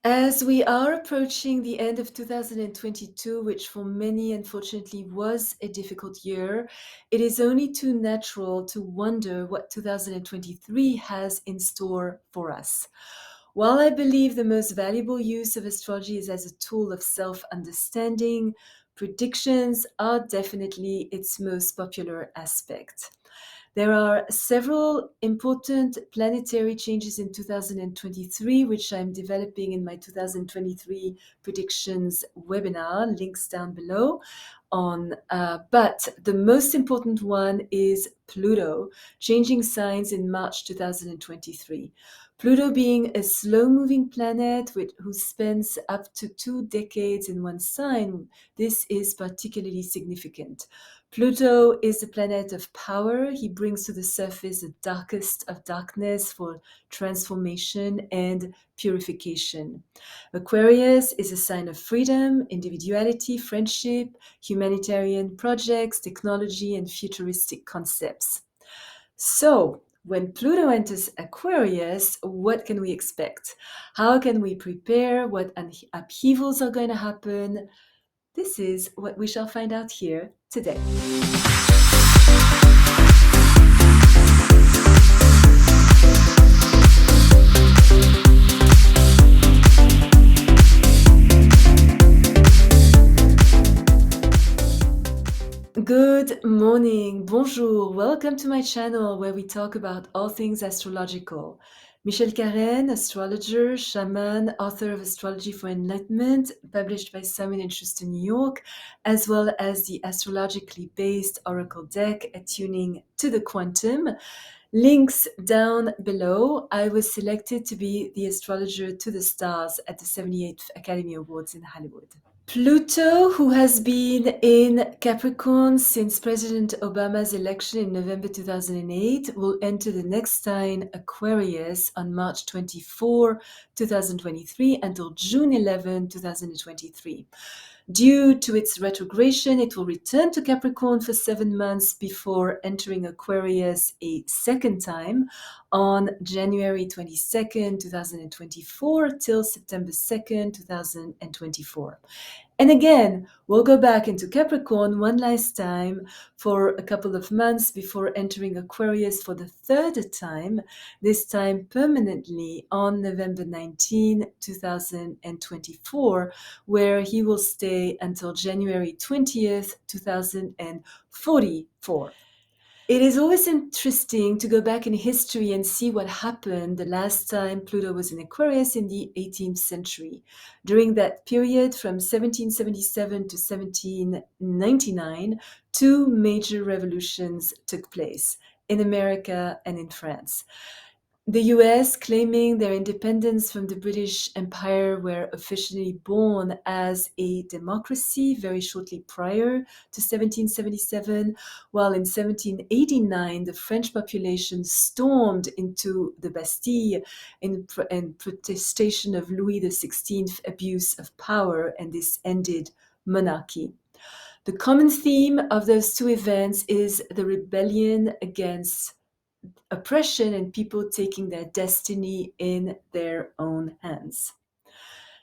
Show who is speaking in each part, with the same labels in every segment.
Speaker 1: As we are approaching the end of 2022, which for many unfortunately was a difficult year, it is only too natural to wonder what 2023 has in store for us. While I believe the most valuable use of astrology is as a tool of self understanding, predictions are definitely its most popular aspect. There are several important planetary changes in 2023, which I'm developing in my 2023 predictions webinar, links down below. But the most important one is Pluto, changing signs in March 2023. Pluto being a slow-moving planet who spends up to 2 decades in one sign, this is particularly significant. Pluto is the planet of power. He brings to the surface the darkest of darkness for transformation and purification. Aquarius is a sign of freedom, individuality, friendship, humanitarian projects, technology, and futuristic concepts. So, when Pluto enters Aquarius, what can we expect? How can we prepare? What upheavals are going to happen? This is what we shall find out here today. Good morning, bonjour, welcome to my channel where we talk about all things astrological. Michelle Karen, astrologer, shaman, author of Astrology for Enlightenment, published by Simon & Schuster, New York, as well as the astrologically based Oracle deck, Attuning to the Quantum. Links down below. I was selected to be the astrologer to the stars at the 78th Academy Awards in Hollywood. Pluto, who has been in Capricorn since President Obama's election in November 2008, will enter the next sign Aquarius on March 24, 2023 until June 11, 2023. Due to its retrogression, it will return to Capricorn for 7 months before entering Aquarius a second time on January 22nd, 2024 till September 2nd, 2024. And again, we'll go back into Capricorn one last time for a couple of months before entering Aquarius for the third time, this time permanently on November 19, 2024, where he will stay until January 20th, 2044. It is always interesting to go back in history and see what happened the last time Pluto was in Aquarius in the 18th century. During that period, from 1777 to 1799, two major revolutions took place in America and in France. The US, claiming their independence from the British Empire, were officially born as a democracy very shortly prior to 1777, while in 1789 the French population stormed into the Bastille in protestation of Louis XVI abuse of power, and this ended monarchy. The common theme of those two events is the rebellion against oppression and people taking their destiny in their own hands.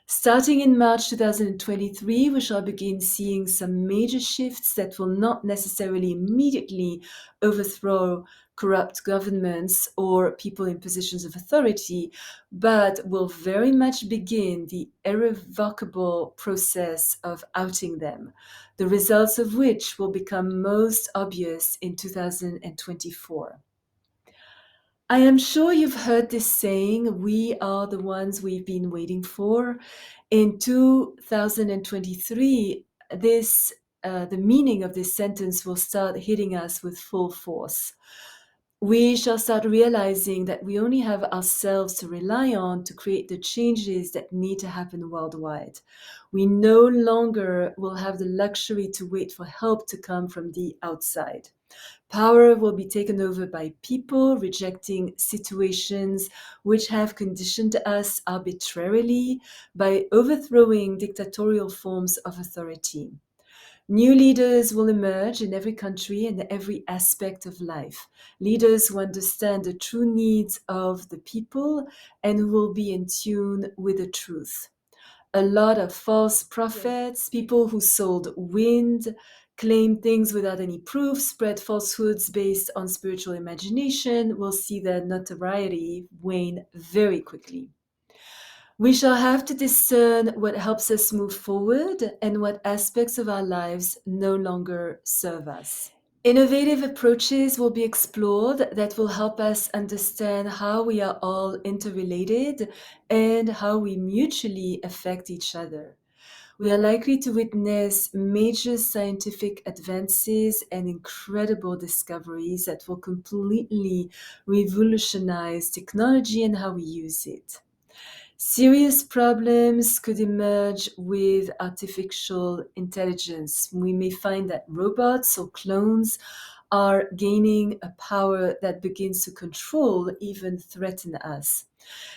Speaker 1: Starting in March 2023, we shall begin seeing some major shifts that will not necessarily immediately overthrow corrupt governments or people in positions of authority, but will very much begin the irrevocable process of outing them, the results of which will become most obvious in 2024. I am sure you've heard this saying, we are the ones we've been waiting for. In 2023, the meaning of this sentence will start hitting us with full force. We shall start realizing that we only have ourselves to rely on to create the changes that need to happen worldwide. We no longer will have the luxury to wait for help to come from the outside. Power will be taken over by people rejecting situations which have conditioned us arbitrarily by overthrowing dictatorial forms of authority. New leaders will emerge in every country and every aspect of life. Leaders who understand the true needs of the people and who will be in tune with the truth. A lot of false prophets, people who sold wind, claimed things without any proof, spread falsehoods based on spiritual imagination, will see their notoriety wane very quickly. We shall have to discern what helps us move forward and what aspects of our lives no longer serve us. Innovative approaches will be explored that will help us understand how we are all interrelated and how we mutually affect each other. We are likely to witness major scientific advances and incredible discoveries that will completely revolutionize technology and how we use it. Serious problems could emerge with artificial intelligence. We may find that robots or clones are gaining a power that begins to control, even threaten us.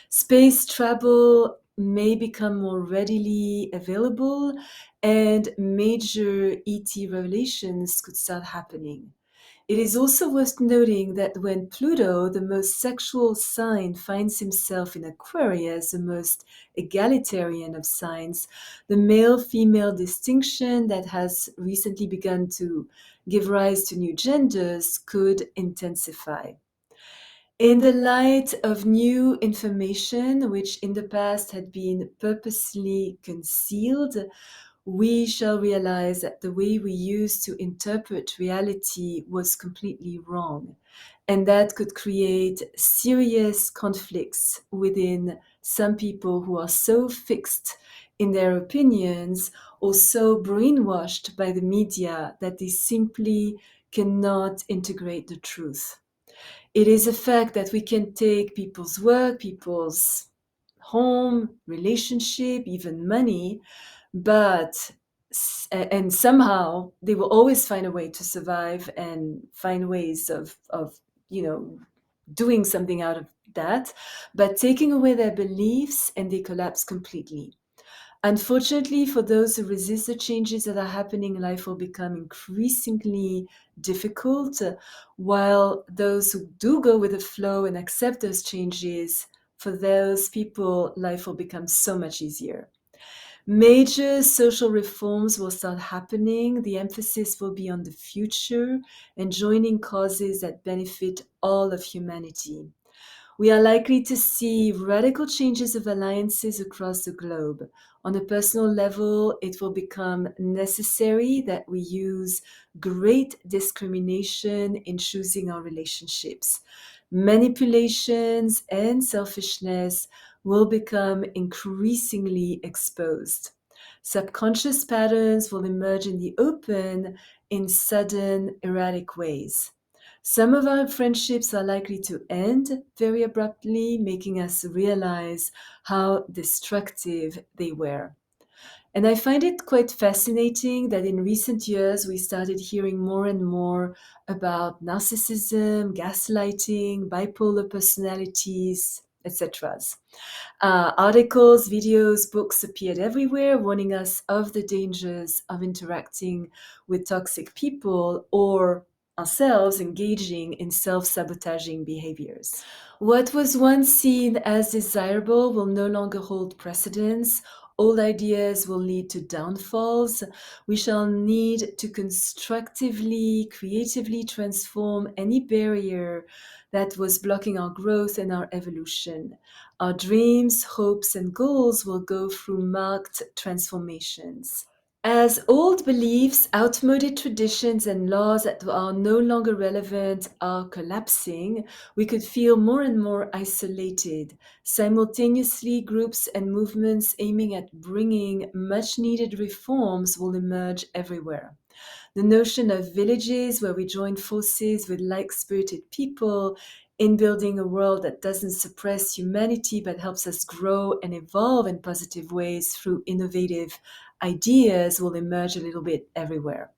Speaker 1: Space travel may become more readily available, and major ET revelations could start happening. It is also worth noting that when Pluto, the most sexual sign, finds himself in Aquarius, the most egalitarian of signs, the male female distinction that has recently begun to give rise to new genders could intensify. In the light of new information, which in the past had been purposely concealed, we shall realize that the way we used to interpret reality was completely wrong. And that could create serious conflicts within some people who are so fixed in their opinions or so brainwashed by the media that they simply cannot integrate the truth. It is a fact that we can take people's work, people's home, relationship, even money, but and somehow they will always find a way to survive and find ways of you know doing something out of that, but taking away their beliefs and they collapse completely. Unfortunately, for those who resist the changes that are happening, life will become increasingly difficult, while those who do go with the flow and accept those changes, for those people, life will become so much easier. Major social reforms will start happening. The emphasis will be on the future and joining causes that benefit all of humanity. We are likely to see radical changes of alliances across the globe. On a personal level, it will become necessary that we use great discrimination in choosing our relationships. Manipulations and selfishness will become increasingly exposed. Subconscious patterns will emerge in the open in sudden, erratic ways. Some of our friendships are likely to end very abruptly, making us realize how destructive they were. And I find it quite fascinating that in recent years we started hearing more and more about narcissism, gaslighting, bipolar personalities, etc. Articles, videos, books appeared everywhere, warning us of the dangers of interacting with toxic people or ourselves engaging in self-sabotaging behaviors. What was once seen as desirable will no longer hold precedence. Old ideas will lead to downfalls. We shall need to constructively, creatively transform any barrier that was blocking our growth and our evolution. Our dreams, hopes, and goals will go through marked transformations. As old beliefs, outmoded traditions, and laws that are no longer relevant are collapsing, we could feel more and more isolated. Simultaneously, groups and movements aiming at bringing much needed reforms will emerge everywhere. The notion of villages where we join forces with like spirited people in building a world that doesn't suppress humanity but helps us grow and evolve in positive ways through innovative ideas will emerge a little bit everywhere.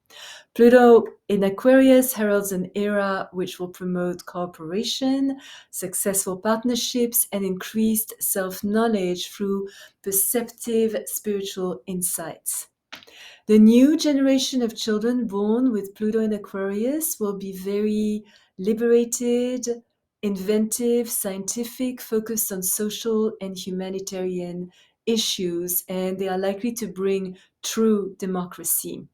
Speaker 1: Pluto in Aquarius heralds an era which will promote cooperation, successful partnerships, and increased self knowledge through perceptive spiritual insights. The new generation of children born with Pluto in Aquarius will be very liberated, inventive, scientific, focused on social and humanitarian issues, and they are likely to bring true democracy.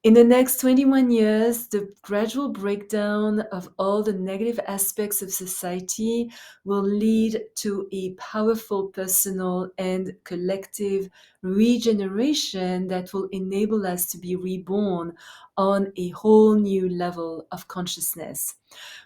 Speaker 1: In the next 21 years, the gradual breakdown of all the negative aspects of society will lead to a powerful personal and collective regeneration that will enable us to be reborn on a whole new level of consciousness.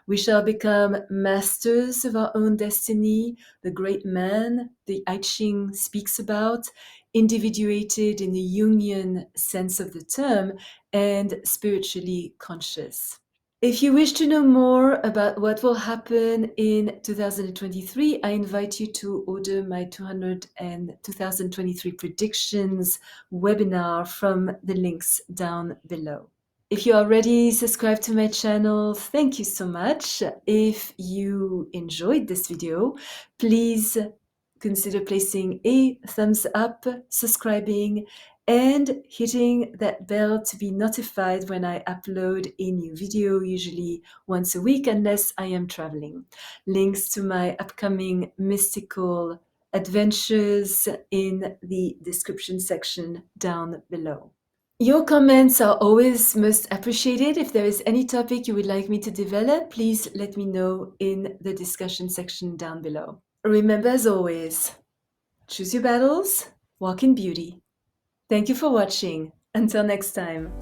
Speaker 1: We shall become masters of our own destiny, the great man the I Ching speaks about, individuated in the Jungian sense of the term, and spiritually conscious. If you wish to know more about what will happen in 2023, I invite you to order my 2023 predictions webinar from the links down below. If you already subscribed to my channel, thank you so much. If you enjoyed this video, please consider placing a thumbs up, subscribing, and hitting that bell to be notified when I upload a new video, usually once a week, unless I am traveling. Links to my upcoming mystical adventures in the description section down below. Your comments are always most appreciated. If there is any topic you would like me to develop, please let me know in the discussion section down below. Remember, as always, choose your battles, walk in beauty. Thank you for watching. Until next time.